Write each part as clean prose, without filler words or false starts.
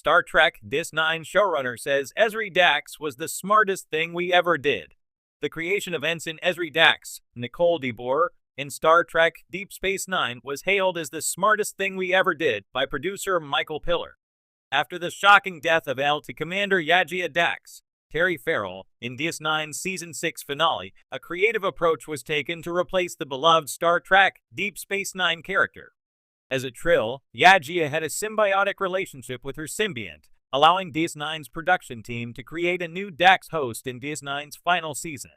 Star Trek DS9 showrunner says Ezri Dax was the smartest thing we ever did. The creation of Ensign Ezri Dax, Nicole DeBoer, in Star Trek Deep Space Nine was hailed as the smartest thing we ever did by producer Michael Piller. After the shocking death of LT Commander Yajia Dax, Terry Farrell, in DS9's Season 6 finale, a creative approach was taken to replace the beloved Star Trek Deep Space Nine character. As a Trill, Yajia had a symbiotic relationship with her symbiont, allowing DS9's production team to create a new Dax host in DS9's final season.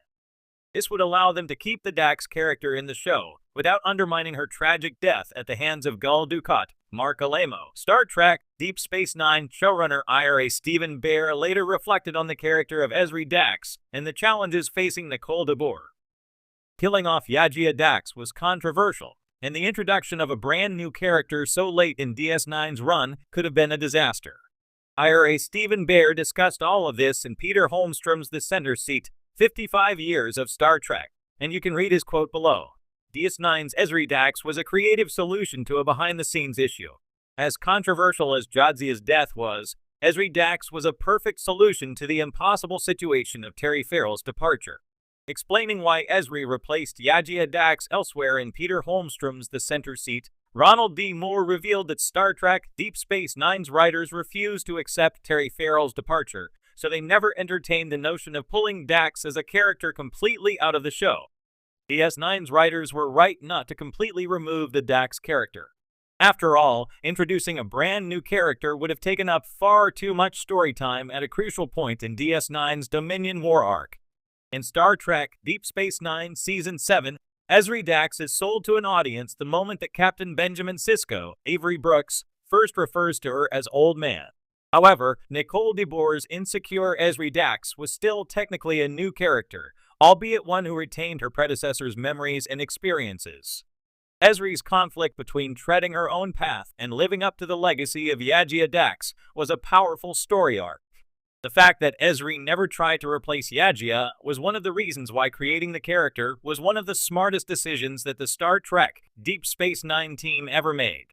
This would allow them to keep the Dax character in the show, without undermining her tragic death at the hands of Gul Dukat, Mark Alamo. Star Trek Deep Space Nine showrunner Ira Steven Behr later reflected on the character of Ezri Dax and the challenges facing Nicole DeBoer. Killing off Yajia Dax was controversial, and the introduction of a brand new character so late in DS9's run could have been a disaster. Ira Steven Behr discussed all of this in Peter Holmstrom's The Center Seat, 55 Years of Star Trek, and you can read his quote below. DS9's Ezri Dax was a creative solution to a behind-the-scenes issue. As controversial as Jadzia's death was, Ezri Dax was a perfect solution to the impossible situation of Terry Farrell's departure. Explaining why Ezri replaced Yajia Dax elsewhere in Peter Holmstrom's The Center Seat, Ronald D. Moore revealed that Star Trek Deep Space Nine's writers refused to accept Terry Farrell's departure, so they never entertained the notion of pulling Dax as a character completely out of the show. DS9's writers were right not to completely remove the Dax character. After all, introducing a brand new character would have taken up far too much story time at a crucial point in DS9's Dominion War arc. In Star Trek Deep Space Nine Season 7, Ezri Dax is sold to an audience the moment that Captain Benjamin Sisko, Avery Brooks, first refers to her as Old Man. However, Nicole DeBoer's insecure Ezri Dax was still technically a new character, albeit one who retained her predecessor's memories and experiences. Ezri's conflict between treading her own path and living up to the legacy of Yajia Dax was a powerful story arc. The fact that Ezri never tried to replace Yajia was one of the reasons why creating the character was one of the smartest decisions that the Star Trek Deep Space Nine team ever made.